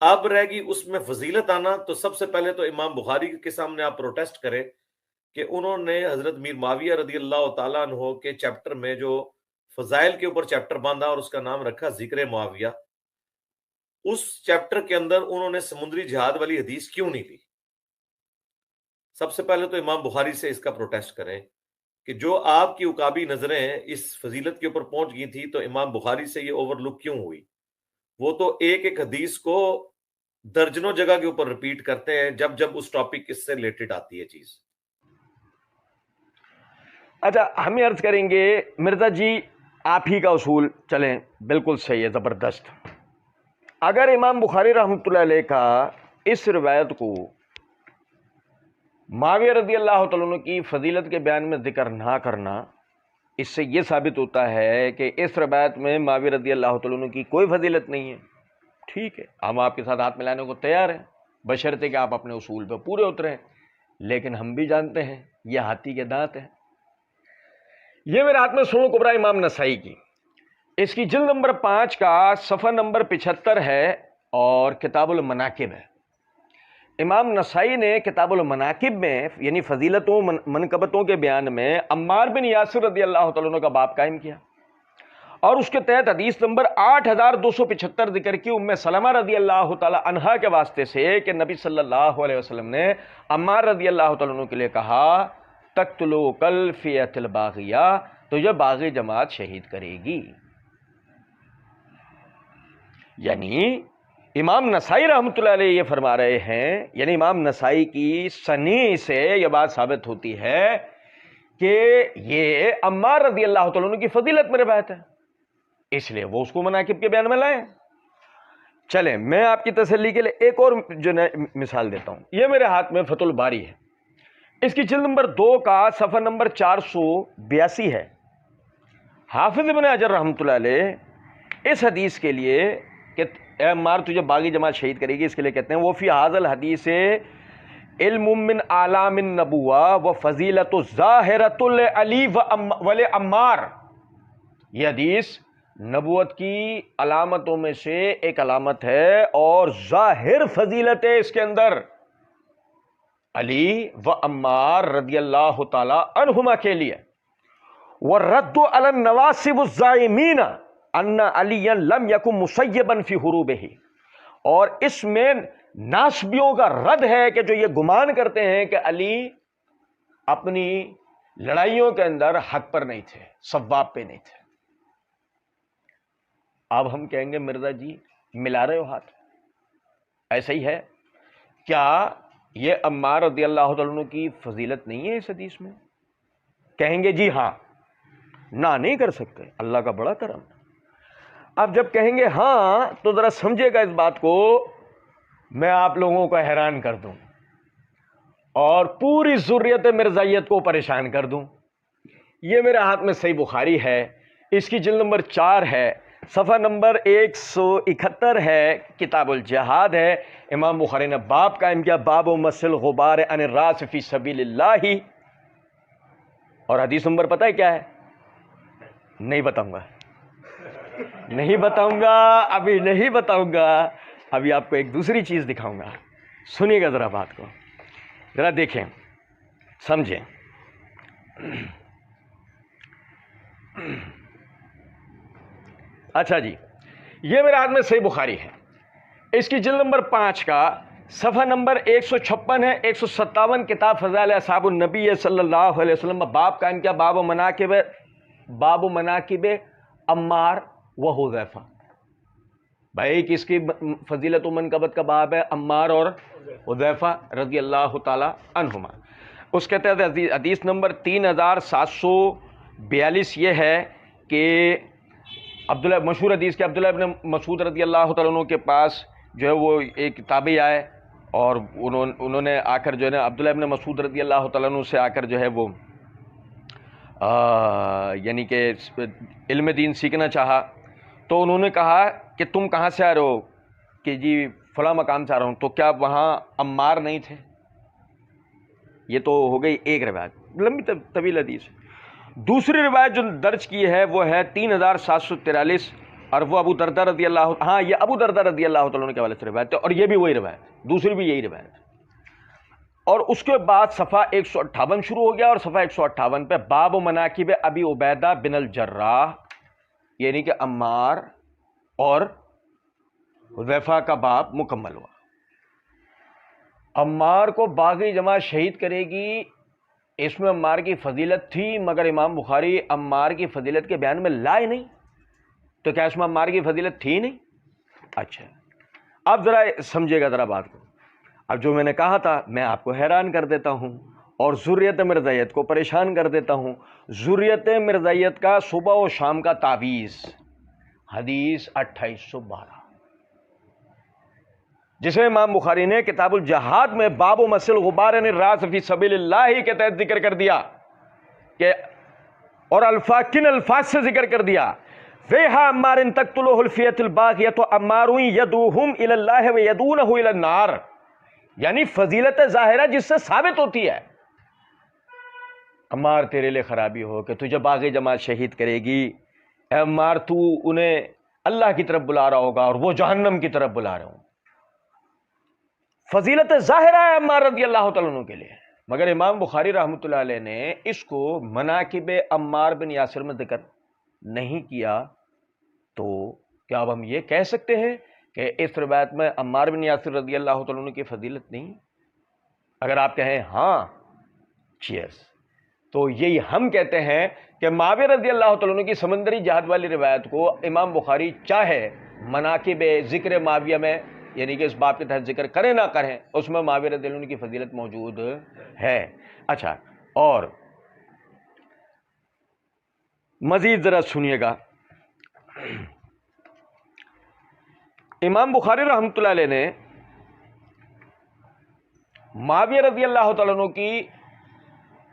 اب رہ گی اس میں فضیلت آنا، تو سب سے پہلے تو امام بخاری کے سامنے آپ پروٹیسٹ کریں کہ انہوں نے حضرت میر معاویہ رضی اللہ تعالیٰ عنہ کے چیپٹر میں جو فضائل کے اوپر چیپٹر باندھا اور اس کا نام رکھا ذکر معاویہ، اس چیپٹر کے اندر انہوں نے سمندری جہاد والی حدیث کیوں نہیں لی؟ سب سے پہلے تو امام بخاری سے اس کا پروٹیسٹ کریں کہ جو آپ کی عقابی نظریں اس فضیلت کے اوپر پہنچ گئی تھی تو امام بخاری سے یہ اوور لک کیوں ہوئی؟ وہ تو ایک ایک حدیث کو درجنوں جگہ کے اوپر ریپیٹ کرتے ہیں جب جب اس ٹاپک اس سے ریلیٹڈ آتی ہے چیز۔ اچھا، ہم یہ عرض کریں گے مرزا جی، آپ ہی کا اصول چلیں، بالکل صحیح ہے، زبردست۔ اگر امام بخاری رحمۃ اللہ علیہ کا اس روایت کو معاویہ رضی اللہ تعالیٰ عنہ کی فضیلت کے بیان میں ذکر نہ کرنا، اس سے یہ ثابت ہوتا ہے کہ اس روایت میں معاویہ رضی اللہ تعالیٰ عنہ کی کوئی فضیلت نہیں ہے۔ ٹھیک ہے، ہم آپ کے ساتھ ہاتھ ملانے کو تیار ہیں، بشرطے کہ آپ اپنے اصول پہ پورے اتریں، لیکن ہم بھی جانتے ہیں یہ ہاتھی کے دانت ہیں۔ یہ میرے ہاتھ میں سنن کبریٰ امام نسائی کی، اس کی جلد نمبر 5 کا صفحہ نمبر 75 ہے اور کتاب المناقب ہے۔ امام نسائی نے کتاب المناقب میں یعنی فضیلتوں منقبتوں کے بیان میں عمار بن یاسر رضی اللہ تعالیٰ عنہ کا باب قائم کیا، اور اس کے تحت حدیث نمبر 8275 ذکر کی ام سلمہ رضی اللہ تعالیٰ عنہا کے واسطے سے کہ نبی صلی اللہ علیہ وسلم نے عمار رضی اللہ تعالیٰ عنہ کے لیے کہا تقتلو کل فیۃ الباغیہ، تو یہ باغی جماعت شہید کرے گی۔ یعنی امام نسائی رحمۃ اللہ علیہ یہ فرما رہے ہیں، یعنی امام نسائی کی صنیع سے یہ بات ثابت ہوتی ہے کہ یہ عمار رضی اللہ تعالیٰ عنہ کی فضیلت میں روایت ہے، اس لیے وہ اس کو مناقب کے بیان میں لائیں۔ چلیں، میں آپ کی تسلی کے لیے ایک اور جو مثال دیتا ہوں۔ یہ میرے ہاتھ میں فتح الباری ہے، اس کی جلد نمبر 2 کا صفحہ نمبر 482 ہے۔ حافظ ابن حجر رحمۃ اللہ علیہ اس حدیث کے لیے کہ اے عمار تجھے باغی جماعت شہید کرے گی، اس کے لیے کہتے ہیں وہ فی ھذا الحدیث علم من اعلام النبوہ و فضیلت ظاہرۃ لعلی ولعمار، یہ حدیث نبوت کی علامتوں میں سے ایک علامت ہے اور ظاہر فضیلت ہے اس کے اندر علی و عمار رضی اللہ تعالی عنہما کے لیے۔ وَالرَّدُّ عَلَى النَّوَاسِبِ الزَّائِمِينَ أَنَّ عَلِيًّا لَمْ يَكُنْ مُصَيِّبًا فِي حُرُوبِهِ، اور اس میں ناسبیوں کا رد ہے کہ جو یہ گمان کرتے ہیں کہ علی اپنی لڑائیوں کے اندر حق پر نہیں تھے، صواب پہ نہیں تھے۔ اب ہم کہیں گے مرزا جی ملا رہے ہو ہاتھ، ایسا ہی ہے کیا یہ عمار رضی اللہ تعالیٰ عنہ کی فضیلت نہیں ہے اس حدیث میں؟ کہیں گے جی ہاں، نہ نہیں کر سکتے، اللہ کا بڑا کرم۔ اب جب کہیں گے ہاں تو ذرا سمجھے گا اس بات کو، میں آپ لوگوں کو حیران کر دوں اور پوری ذریت مرزائیت کو پریشان کر دوں۔ یہ میرے ہاتھ میں صحیح بخاری ہے، اس کی جلد نمبر 4 ہے، صفحہ نمبر 171 ہے، کتاب الجہاد ہے۔ امام بخاری نے باب قائم کیا، باب مسل غبار عن الراس فی سبیل اللہ، اور حدیث نمبر پتہ ہے کیا ہے؟ نہیں بتاؤں گا، نہیں بتاؤں گا، ابھی نہیں بتاؤں گا، ابھی آپ کو ایک دوسری چیز دکھاؤں گا، سنیے گا ذرا بات کو، ذرا دیکھیں سمجھیں۔ اچھا جی، یہ میرے ہاتھ میں صحیح بخاری ہے، اس کی جلد نمبر 5 کا صفحہ نمبر 156 ہے، 157، کتاب فضائل اصحاب النبی صلی اللہ علیہ وسلم، باب قائم کیا، باب مناقب عمار و حذیفہ۔ بھائی کس کی فضیلت و منقبت کا باب ہے؟ عمار اور حذیفہ رضی اللہ تعالی عنہما۔ اس کے تحت حدیث نمبر 3742 یہ ہے کہ عبداللہ، مشہور حدیث کے عبداللہ ابن مسعود رضی اللہ تعالیٰ عنہ کے پاس جو ہے وہ ایک تابعی آئے، اور انہوں نے آ کر جو ہے نا عبداللہ ابن مسعود رضی اللہ تعالیٰ عنہ سے آ کر جو ہے وہ یعنی کہ علم دین سیکھنا چاہا، تو انہوں نے کہا کہ تم کہاں سے آ رہے ہو؟ کہ جی فلاں مقام سے آ رہا ہوں۔ تو کیا وہاں عمار نہیں تھے؟ یہ تو ہو گئی ایک روایت، لمبی طویل حدیث ہے۔ دوسری روایت جو درج کی ہے وہ ہے 3743، اور وہ ابو دردہ رضی اللہ، ہاں یہ ابو دردہ رضی اللہ تعالیٰ عنہ کے حوالے سے روایت ہے، اور یہ بھی وہی روایت، دوسری بھی یہی روایت ہے۔ اور اس کے بعد صفحہ 158 شروع ہو گیا، اور صفحہ 158 پہ باب مناقب ابی عبیدہ بن الجراح، یعنی کہ عمار اور حذیفہ کا باب مکمل ہوا۔ عمار کو باغی جماعت شہید کرے گی، اس میں عمار کی فضیلت تھی، مگر امام بخاری عمار کی فضیلت کے بیان میں لائے نہیں، تو کیا اس میں عمار کی فضیلت تھی نہیں؟ اچھا، اب ذرا سمجھے گا ذرا بات کو۔ اب جو میں نے کہا تھا میں آپ کو حیران کر دیتا ہوں اور ذریت مرزائیت کو پریشان کر دیتا ہوں۔ ذریت مرزائیت کا صبح و شام کا تعویذ، حدیث 2812، جسے امام بخاری نے کتاب الجہاد میں باب و مسل غبار الراس فی سبیل اللہ کے تحت ذکر کر دیا کہ، اور کن الفاظ سے ذکر کر دیا، ویہا عمار تقتلہ الفیۃ الباغیۃ عمار یدعوہم الی اللہ ویدعونہ الی النار، یعنی فضیلت ظاہرہ جس سے ثابت ہوتی ہے عمار تیرے لیے خرابی ہو کہ تجھے باغی جماعت شہید کرے گی، اے عمار تو انہیں اللہ کی طرف بلا رہا ہوگا اور وہ جہنم کی طرف بلا رہے ہوں۔ فضیلت ظاہرہ ہے عمار رضی اللہ تعالیٰ عنہ کے لیے، مگر امام بخاری رحمۃ اللہ علیہ نے اس کو مناقب عمار بن یاسر میں ذکر نہیں کیا، تو کیا اب ہم یہ کہہ سکتے ہیں کہ اس روایت میں عمار بن یاسر رضی اللہ تعالیٰ عنہ کی فضیلت نہیں؟ اگر آپ کہیں ہاں چیئرز، تو یہی ہم کہتے ہیں کہ معاویہ رضی اللہ تعالیٰ عنہ کی سمندری جہاد والی روایت کو امام بخاری چاہے مناقب ذکر معاویہ میں، یعنی کہ اس باب کے تحت ذکر کریں نہ کریں، اس میں معاویہ رضی اللہ عنہ کی فضیلت موجود ہے۔ اچھا، اور مزید ذرا سنیے گا، امام بخاری رحمۃ اللہ علیہ نے معاویہ رضی اللہ تعالیٰ عنہ کی،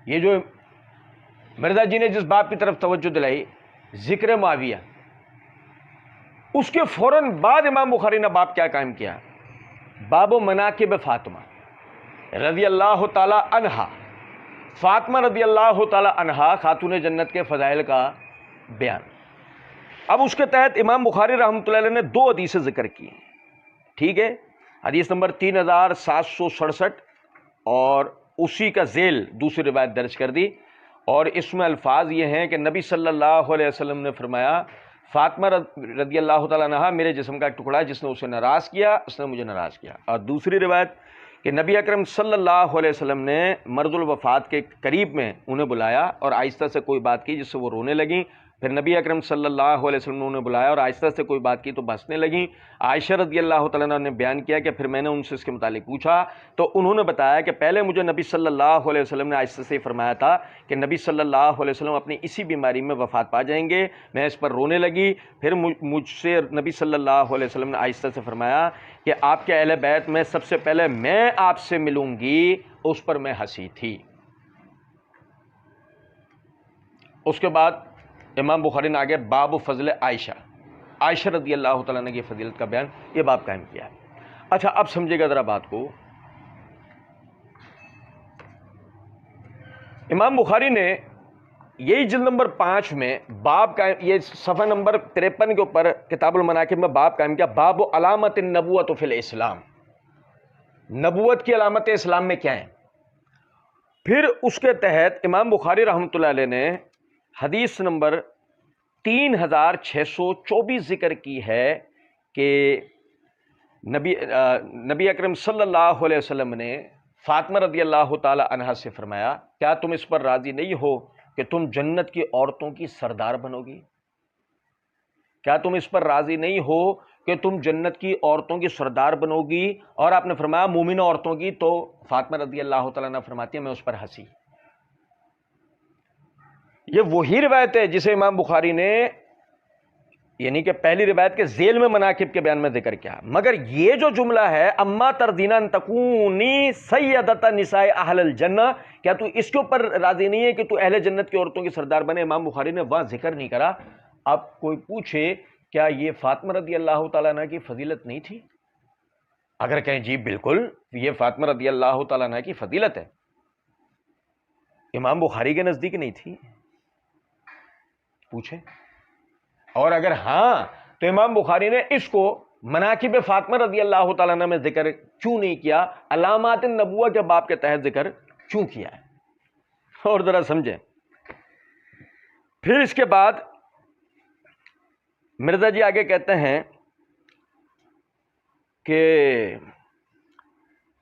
یہ جو مرزا جی نے جس باب کی طرف توجہ دلائی ذکر معاویہ، اس کے فوراً بعد امام بخاری نے باب کیا قائم کیا؟ باب مناقب فاطمہ رضی اللہ تعالی عنہا، فاطمہ رضی اللہ تعالی عنہا خاتون جنت کے فضائل کا بیان۔ اب اس کے تحت امام بخاری رحمۃ اللہ علیہ نے دو حدیثیں ذکر کی، ٹھیک ہے، حدیث نمبر 3767 اور اسی کا ذیل دوسری روایت درج کر دی، اور اس میں الفاظ یہ ہیں کہ نبی صلی اللہ علیہ وسلم نے فرمایا، فاطمہ رضی اللہ تعالیٰ عنہا میرے جسم کا ایک ٹکڑا ہے، جس نے اسے ناراض کیا اس نے مجھے ناراض کیا۔ اور دوسری روایت کہ نبی اکرم صلی اللہ علیہ وسلم نے مرض الوفات کے قریب میں انہیں بلایا اور آہستہ سے کوئی بات کی جس سے وہ رونے لگیں، پھر نبی اکرم صلی اللہ علیہ وسلم نے انہیں بلایا اور آہستہ سے کوئی بات کی تو ہنسنے لگیں۔ عائشہ رضی اللہ تعالیٰ عنہ نے بیان کیا کہ پھر میں نے ان سے اس کے متعلق پوچھا تو انہوں نے بتایا کہ پہلے مجھے نبی صلی اللہ علیہ وسلم نے آہستہ سے فرمایا تھا کہ نبی صلی اللہ علیہ وسلم اپنی اسی بیماری میں وفات پا جائیں گے، میں اس پر رونے لگی، پھر مجھ سے نبی صلی اللہ علیہ وسلم نے آہستہ سے فرمایا کہ آپ کے اہل بیت میں سب سے پہلے میں آپ سے ملوں گی، اس پر میں ہنسی تھی۔ اس کے بعد امام بخاری نے آگے باب فضل عائشہ، عائشہ رضی اللہ تعالیٰ عنہ کی فضیلت کا بیان، یہ باب قائم کیا ہے۔ اچھا، اب سمجھے گا ذرا بات کو۔ امام بخاری نے یہی جلد نمبر 5 میں باب قائم، یہ صفحہ نمبر 53 کے اوپر کتاب المناقب میں باب قائم کیا، باب علامت النبوۃ فی الاسلام، نبوت کی علامت اسلام میں کیا ہیں۔ پھر اس کے تحت امام بخاری رحمۃ اللہ علیہ نے حدیث نمبر 3624 ذکر کی ہے کہ نبی اکرم صلی اللہ علیہ وسلم نے فاطمہ رضی اللہ تعالی عنہا سے فرمایا، کیا تم اس پر راضی نہیں ہو کہ تم جنت کی عورتوں کی سردار بنو گی؟ کیا تم اس پر راضی نہیں ہو کہ تم جنت کی عورتوں کی سردار بنو گی؟ اور آپ نے فرمایا مومنہ عورتوں کی، تو فاطمہ رضی اللہ تعالیٰ عنہ فرماتی ہے میں اس پر ہنسی۔ یہ وہی روایت ہے جسے امام بخاری نے یعنی کہ پہلی روایت کے ذیل میں مناقب کے بیان میں ذکر کیا، مگر یہ جو جملہ ہے اما تردین ان تکونی سیدۃ نساء اہل الجنہ، کیا تو اس کے اوپر راضی نہیں ہے کہ تو اہل جنت کی عورتوں کی سردار بنے؟ امام بخاری نے وہاں ذکر نہیں کرا۔ اب کوئی پوچھے کیا یہ فاطمہ رضی اللہ تعالیٰ عنہ کی فضیلت نہیں تھی؟ اگر کہیں جی بالکل یہ فاطمہ رضی اللہ تعالیٰ عنہ کی فضیلت ہے، امام بخاری کے نزدیک نہیں تھی؟ پوچھیں۔ اور اگر ہاں تو امام بخاری نے اس کو مناقب فاطمہ رضی اللہ تعالیٰ عنہ میں ذکر کیوں نہیں کیا، علامات النبوہ کے باب کے تحت ذکر کیوں کیا ہے؟ اور ذرا سمجھیں. پھر اس کے بعد مرزا جی آگے کہتے ہیں کہ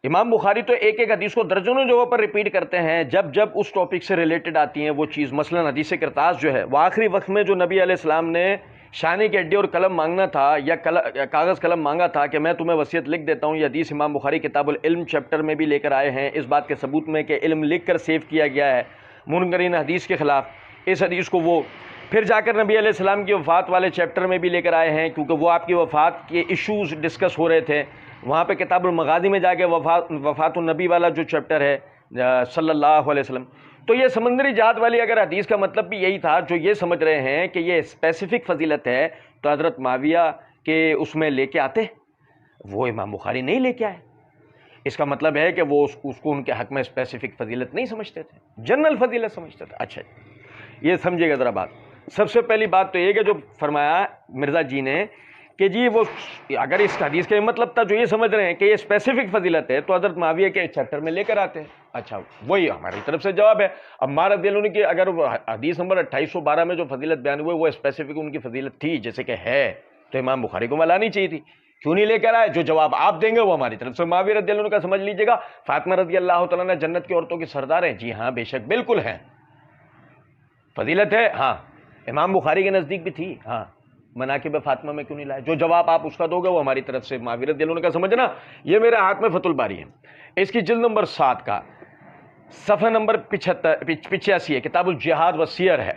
امام بخاری تو ایک ایک حدیث کو درجنوں جگہوں پر ریپیٹ کرتے ہیں جب جب اس ٹاپک سے ریلیٹڈ آتی ہیں وہ چیز. مثلا حدیث کرتاس جو ہے وہ آخری وقت میں جو نبی علیہ السلام نے شانی کی ہڈی اور قلم مانگنا تھا یا کاغذ قلم مانگا تھا کہ میں تمہیں وصیت لکھ دیتا ہوں، یہ حدیث امام بخاری کتاب العلم چیپٹر میں بھی لے کر آئے ہیں اس بات کے ثبوت میں کہ علم لکھ کر سیو کیا گیا ہے منکرین حدیث کے خلاف. اس حدیث کو وہ پھر جا کر نبی علیہ السلام کی وفات والے چیپٹر میں بھی لے کر آئے ہیں کیونکہ وہ آپ کی وفات کے ایشوز ڈسکس ہو رہے تھے. وہاں پہ کتاب المغازی میں جا کے وفات النبی والا جو چیپٹر ہے صلی اللہ علیہ وسلم. تو یہ سمندری جہاد والی اگر حدیث کا مطلب بھی یہی تھا جو یہ سمجھ رہے ہیں کہ یہ اسپیسیفک فضیلت ہے تو حضرت معاویہ کے اس میں لے کے آتے، وہ امام بخاری نہیں لے کے آئے. اس کا مطلب ہے کہ وہ اس کو ان کے حق میں اسپیسیفک فضیلت نہیں سمجھتے تھے، جنرل فضیلت سمجھتے تھے. اچھا یہ سمجھے گا ذرا بات. سب سے پہلی بات تو یہ کہ جو فرمایا مرزا جی نے کہ جی وہ اگر اس حدیث کا مطلب تھا جو یہ سمجھ رہے ہیں کہ یہ اسپیسیفک فضیلت ہے تو حضرت معاویہ کے چیپٹر میں لے کر آتے ہیں. اچھا وہی ہماری طرف سے جواب ہے. اب مارا دل ان کی اگر حدیث نمبر 2812 میں جو فضیلت بیان ہوئے وہ اسپیسیفک ان کی فضیلت تھی جیسے کہ ہے تو امام بخاری کو ملانی چاہیے تھی. کیوں نہیں لے کر آئے؟ جو جواب آپ دیں گے وہ ہماری طرف سے معاویہ رضی اللہ عنہ کا سمجھ لیجیے گا. فاطمہ رضی اللہ تعالیٰ نے جنت کی عورتوں کی سردار ہیں، جی ہاں بے شک بالکل ہیں، فضیلت ہے. ہاں امام بخاری کے نزدیک بھی تھی. ہاں مناقب فاطمہ میں کیوں نہیں لائے؟ جو جواب آپ اس کا دو گے وہ ہماری طرف سے معاویہ رضی اللہ عنہ کا سمجھنا. یہ میرے ہاتھ میں فتح الباری ہے، اس کی جلد نمبر 7 کا صفحہ نمبر 85 ہے، کتاب الجہاد والسیر ہے.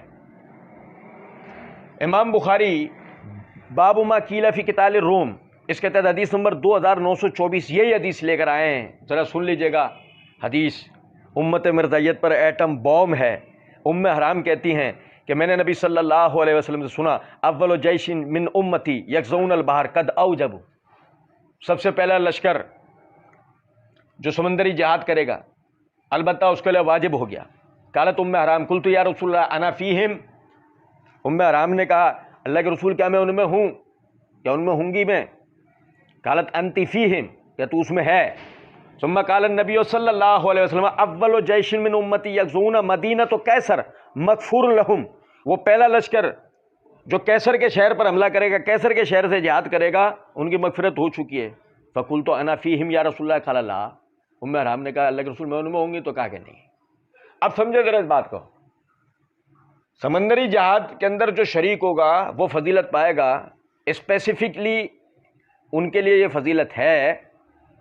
امام بخاری باب ما قیل فی قتال الروم، اس کے تحت حدیث نمبر 2924 یہی حدیث لے کر آئے ہیں. ذرا سن لیجئے گا. حدیث امت مرزائیت پر ایٹم بوم ہے. ام حرام کہتی ہیں کہ میں نے نبی صلی اللہ علیہ وسلم سے سنا اول جیش من امتی یغزون البحر قد اوجبوا، سب سے پہلا لشکر جو سمندری جہاد کرے گا البتہ اس کے لیے واجب ہو گیا. قالت ام حرام قلت یا رسول اللہ انا فیہم، ام حرام نے کہا اللہ کے رسول کیا میں ان میں ہوں، کیا ان میں ہوں گی میں؟ قالت انت فیہم، کیا تو اس میں ہے؟ ثم قال النبی صلی اللہ علیہ وسلم اول جیش من امتی یغزون مدینۃ قیصر مغفور لہم، وہ پہلا لشکر جو کیسر کے شہر پر حملہ کرے گا، کیسر کے شہر سے جہاد کرے گا، ان کی مغفرت ہو چکی ہے. فقلت انا فیہم یا رسول اللہ، قال لا، ام حرام نے کہا اللہ کے رسول میں ان میں ہوں گی، تو کہا کہ نہیں. اب سمجھے ذرا اس بات کو. سمندری جہاد کے اندر جو شریک ہوگا وہ فضیلت پائے گا، اسپیسیفکلی ان کے لیے یہ فضیلت ہے.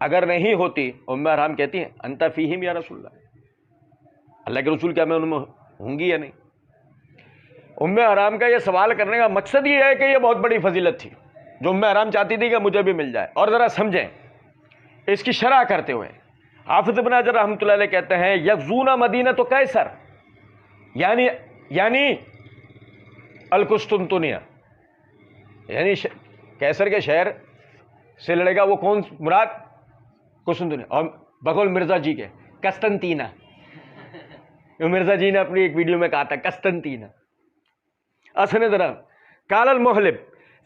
اگر نہیں ہوتی ام حرام کہتی ہیں انت فیہم یا رسول اللہ، اللہ کے رسول کیا میں ان میں ہوں گی یا نہیں؟ ام حرام کا یہ سوال کرنے کا مقصد یہ ہے کہ یہ بہت بڑی فضیلت تھی جو ام حرام چاہتی تھی کہ مجھے بھی مل جائے. اور ذرا سمجھیں اس کی شرح کرتے ہوئے حافظ ابن حجر رحمۃ اللہ علیہ کہتے ہیں یغزون مدینۃ قیصر یعنی القسطنطنیہ، یعنی کیسر کے شہر سے لڑے گا. وہ کون مراد؟ قسطنطنیہ. اور بقول مرزا جی کے قسطنطینہ، مرزا جی نے اپنی ایک ویڈیو میں کہا تھا قسطنطینہ. اسن ذرا قال المحلب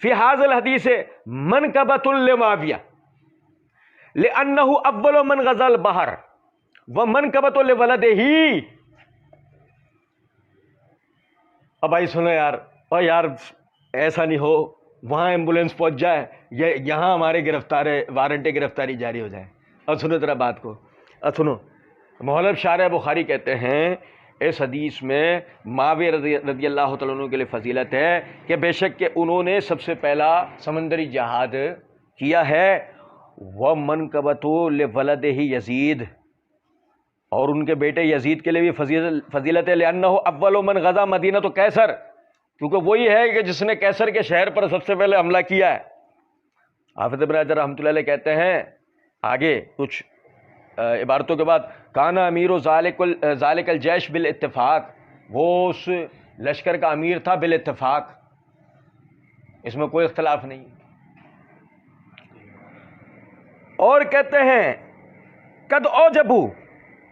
فی هذا الحدیث منقبۃ لمعاویہ لانہ اول من غزا البحر ومنقبۃ لولدہ. اب بھائی سنو یار، اور یار ایسا نہیں ہو وہاں ایمبولینس پہنچ جائے، یہاں ہمارے وارنٹ گرفتاری جاری ہو جائے. اور سنو ذرا بات کو، اور سنو. محلب شارح بخاری کہتے ہیں اس حدیث میں معاویہ رضی اللہ تعالیٰ عنہ کے لیے فضیلت ہے کہ بے شک کہ انہوں نے سب سے پہلا سمندری جہاد کیا ہے. وَمَنْقَبَةُ لِوَلَدِهِ یزید، اور ان کے بیٹے یزید کے لیے بھی فضیلت ہے. لِأَنَّهُ أَوَّلُ مَنْ غَزَا مَدِينَةَ قیصر، کیونکہ وہی ہے کہ جس نے کیسر کے شہر پر سب سے پہلے حملہ کیا ہے. حافظ ابن حجر رحمۃ اللہ علیہ کہتے ہیں آگے کچھ عبارتوں کے بعد کانا امیر ذالک الجیش بالاتفاق، وہ اس لشکر کا امیر تھا بالاتفاق، اس میں کوئی اختلاف نہیں. اور کہتے ہیں قد اوجبو،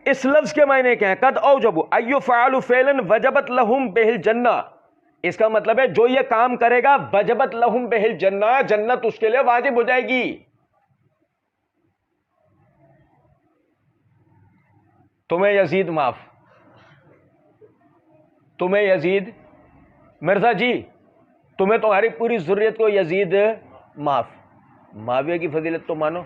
اس لفظ کے معنی کیا ہیں؟ قد اوجبو ایفعلوا فعلا وجبت لهم به الجنہ، اس کا مطلب ہے جو یہ کام کرے گا وجبت لہم بہل جنہ، جنت اس کے لیے واجب ہو جائے گی. تمہیں یزید معاف، تمہیں یزید، مرزا جی تمہیں تمہاری پوری ذریت کو یزید معاف. معاویہ کی فضیلت تو مانو.